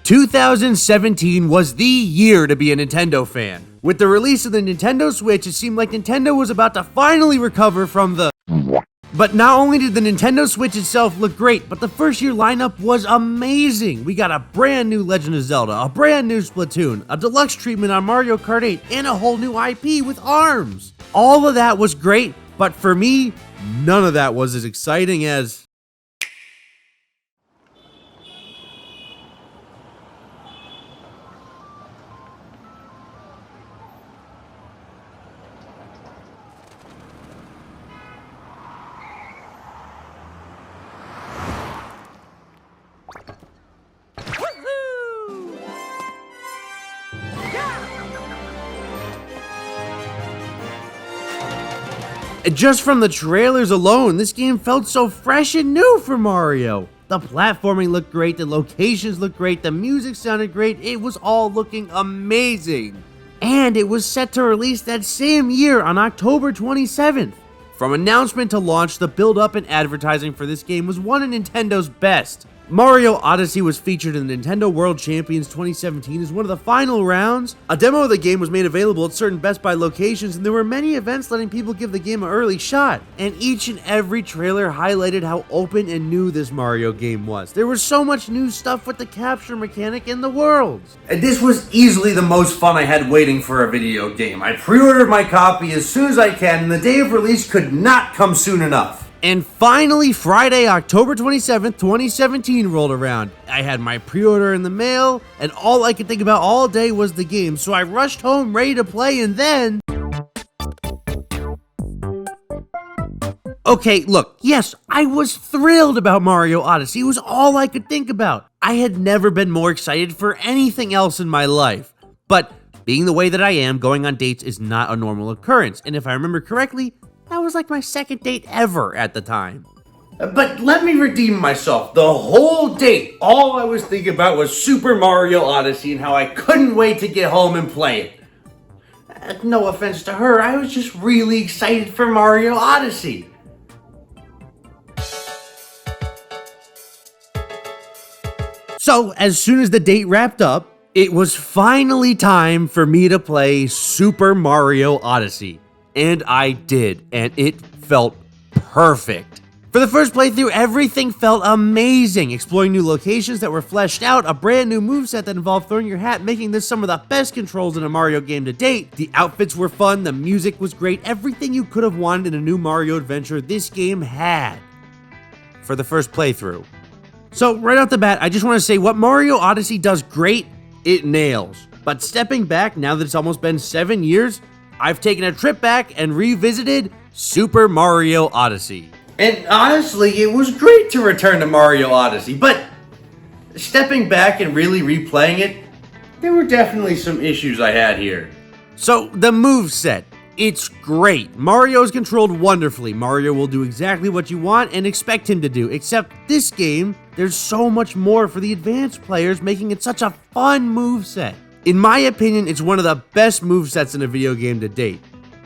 2017 was the year to be a Nintendo fan. With the release of the Nintendo Switch, it seemed like Nintendo was about to finally recover from the... But not only did the Nintendo Switch itself look great, but the first year lineup was amazing. We got a brand new Legend of Zelda, a brand new Splatoon, a deluxe treatment on Mario Kart 8, and a whole new IP with ARMS. All of that was great, but for me, none of that was as exciting as... Just from the trailers alone, this game felt so fresh and new for Mario. The platforming looked great, the locations looked great, the music sounded great, it was all looking amazing. And it was set to release that same year on October 27th. From announcement to launch, the build-up and advertising for this game was one of Nintendo's best. Mario Odyssey was featured in the Nintendo World Champions 2017 as one of the final rounds. A demo of the game was made available at certain Best Buy locations, and there were many events letting people give the game an early shot. And each and every trailer highlighted how open and new this Mario game was. There was so much new stuff with the capture mechanic in the worlds. And this was easily the most fun I had waiting for a video game. I pre-ordered my copy as soon as I can, and the day of release could not come soon enough. And finally, Friday, October 27th, 2017 rolled around. I had my pre-order in the mail, and all I could think about all day was the game, so I rushed home ready to play, and then... Okay, look, yes, I was thrilled about Mario Odyssey. It was all I could think about. I had never been more excited for anything else in my life. But being the way that I am, going on dates is not a normal occurrence, and if I remember correctly, that was like my second date ever at the time. But let me redeem myself. The whole date, all I was thinking about was Super Mario Odyssey and how I couldn't wait to get home and play it. No offense to her, I was just really excited for Mario Odyssey. So, as soon as the date wrapped up, it was finally time for me to play Super Mario Odyssey. And I did, and it felt perfect. For the first playthrough, everything felt amazing. Exploring new locations that were fleshed out, a brand new moveset that involved throwing your hat, making this some of the best controls in a Mario game to date. The outfits were fun, the music was great, everything you could have wanted in a new Mario adventure this game had. For the first playthrough. So, right off the bat, I just want to say what Mario Odyssey does great, it nails. But stepping back, now that it's almost been 7 years, I've taken a trip back and revisited Super Mario Odyssey. And honestly, it was great to return to Mario Odyssey, but stepping back and really replaying it, there were definitely some issues I had here. So, the moveset. It's great. Mario is controlled wonderfully. Mario will do exactly what you want and expect him to do, except this game, there's so much more for the advanced players, making it such a fun moveset. In my opinion, it's one of the best movesets in a video game to date.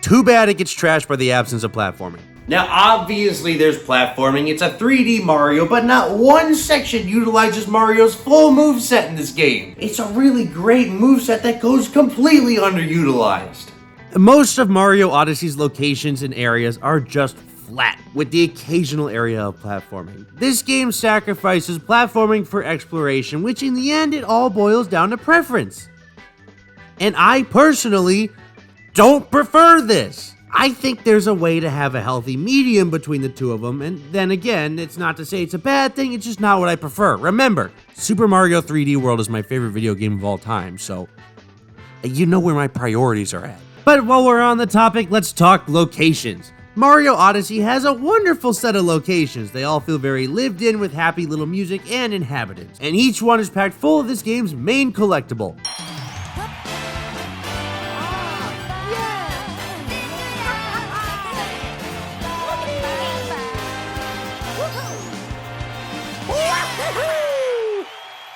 Too bad it gets trashed by the absence of platforming. Now, obviously there's platforming, it's a 3D Mario, but not one section utilizes Mario's full moveset in this game. It's a really great moveset that goes completely underutilized. Most of Mario Odyssey's locations and areas are just flat, with the occasional area of platforming. This game sacrifices platforming for exploration, which in the end it all boils down to preference. And I personally don't prefer this. I think there's a way to have a healthy medium between the two of them, and then again, it's not to say it's a bad thing, it's just not what I prefer. Remember, Super Mario 3D World is my favorite video game of all time, so you know where my priorities are at. But while we're on the topic, let's talk locations. Mario Odyssey has a wonderful set of locations. They all feel very lived in with happy little music and inhabitants, and each one is packed full of this game's main collectible.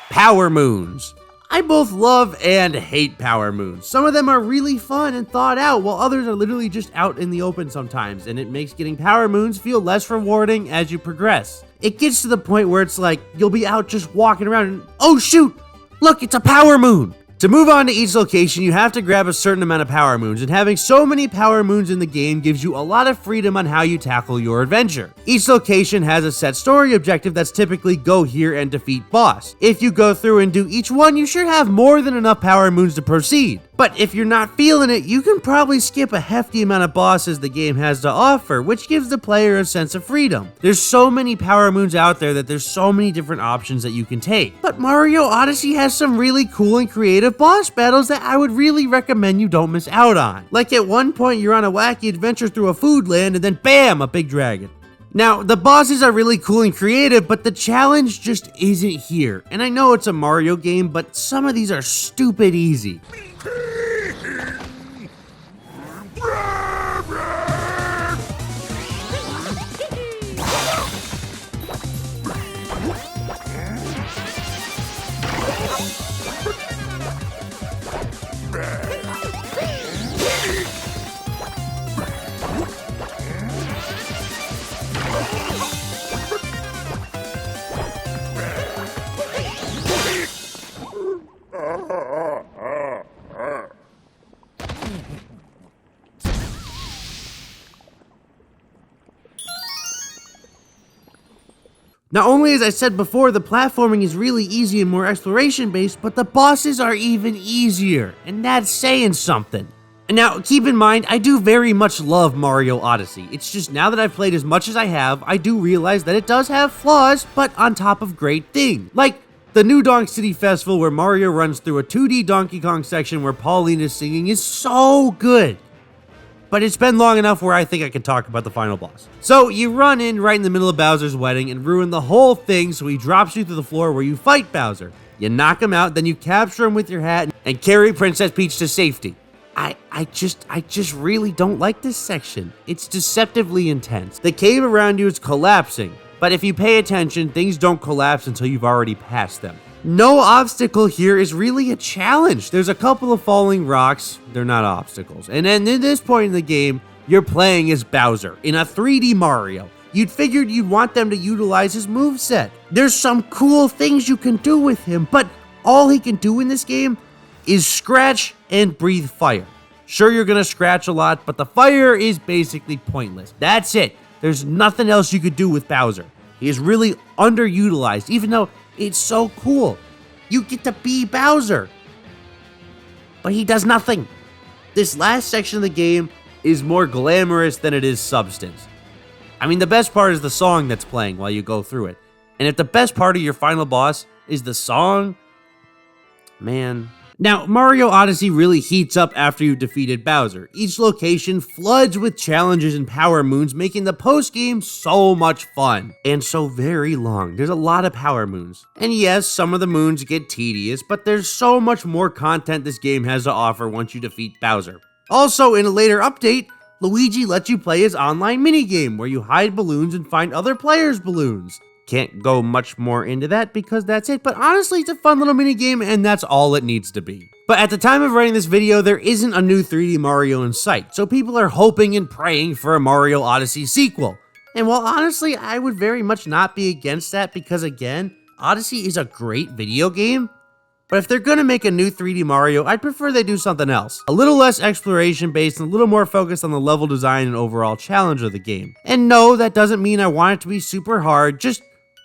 Power Moons. I both love and hate Power Moons. Some of them are really fun and thought out, while others are literally just out in the open sometimes, and it makes getting Power Moons feel less rewarding as you progress. It gets to the point where it's like, you'll be out just walking around and, oh shoot, Look, it's a power moon! To move on to each location, you have to grab a certain amount of power moons, and having so many power moons in the game gives you a lot of freedom on how you tackle your adventure. Each location has a set story objective that's typically go here and defeat boss. If you go through and do each one, you should have more than enough power moons to proceed. But if you're not feeling it, you can probably skip a hefty amount of bosses the game has to offer, which gives the player a sense of freedom. There's so many power moons out there that there's so many different options that you can take. But Mario Odyssey has some really cool and creative boss battles that I would really recommend you don't miss out on. Like at one point you're on a wacky adventure through a food land and then bam, a big dragon. Now, the bosses are really cool and creative, but the challenge just isn't here. And I know it's a Mario game, but some of these are stupid easy. Not only, as I said before, the platforming is really easy and more exploration based, but the bosses are even easier, and that's saying something. And now, keep in mind, I do very much love Mario Odyssey. It's just now that I've played as much as I have, I do realize that it does have flaws, but on top of great things. Like the new Donk City Festival where Mario runs through a 2D Donkey Kong section where Pauline is singing is so good. But it's been long enough where I think I can talk about the final boss. So you run in right in the middle of Bowser's wedding and ruin the whole thing, so he drops you to the floor where you fight Bowser. You knock him out, then you capture him with your hat and carry Princess Peach to safety. I just really don't like this section. It's deceptively intense. The cave around you is collapsing, but if you pay attention, things don't collapse until you've already passed them. No obstacle here is really a challenge. There's a couple of falling rocks. They're not obstacles. And then at this point in the game, you're playing as Bowser in a 3D Mario. You'd figured you'd want them to utilize his moveset. There's some cool things you can do with him, but all he can do in this game is scratch and breathe fire. Sure, you're gonna scratch a lot, but the fire is basically pointless. That's it. There's nothing else you could do with Bowser. He is really underutilized, even though it's so cool. You get to be Bowser. But he does nothing. This last section of the game is more glamorous than it is substance. I mean, the best part is the song that's playing while you go through it. And if the best part of your final boss is the song, man. Now, Mario Odyssey really heats up after you've defeated Bowser. Each location floods with challenges and power moons, making the post-game so much fun. And so very long. There's a lot of power moons. And yes, some of the moons get tedious, but there's so much more content this game has to offer once you defeat Bowser. Also, in a later update, Luigi lets you play his online minigame, where you hide balloons and find other players' balloons. Can't go much more into that because that's it, but honestly, it's a fun little mini game and that's all it needs to be. But at the time of writing this video, there isn't a new 3D Mario in sight, so people are hoping and praying for a Mario Odyssey sequel. And while honestly, I would very much not be against that because again, Odyssey is a great video game, but if they're gonna make a new 3D Mario, I'd prefer they do something else. A little less exploration based and a little more focused on the level design and overall challenge of the game. And no, that doesn't mean I want it to be super hard, just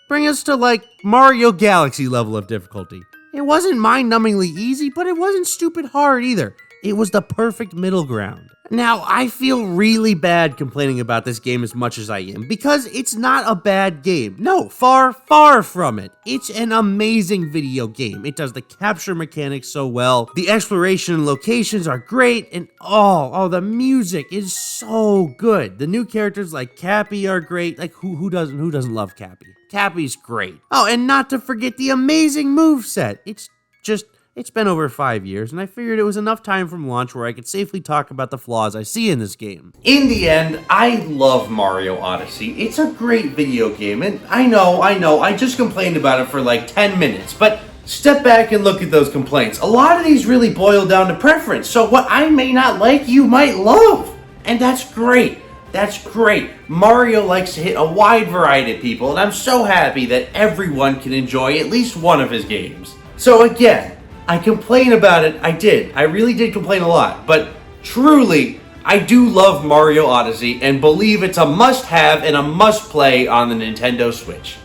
bring us to like Mario Galaxy level of difficulty. It wasn't mind-numbingly easy, but it wasn't stupid hard either. It was the perfect middle ground. Now, I feel really bad complaining about this game as much as I am, because it's not a bad game. No, far, far from it. It's an amazing video game. It does the capture mechanics so well. The exploration and locations are great, and the music is so good. The new characters like Cappy are great. Like, who doesn't love Cappy? Cappy's great. Oh, and not to forget the amazing moveset. It's been over 5 years, and I figured it was enough time from launch where I could safely talk about the flaws I see in this game. In the end, I love Mario Odyssey. It's a great video game, and I know, I just complained about it for like 10 minutes, but step back and look at those complaints. A lot of these really boil down to preference, so what I may not like, you might love, and that's great. That's great. Mario likes to hit a wide variety of people, and I'm so happy that everyone can enjoy at least one of his games. So again, I complain about it. I did. I really did complain a lot. But truly, I do love Mario Odyssey and believe it's a must-have and a must-play on the Nintendo Switch.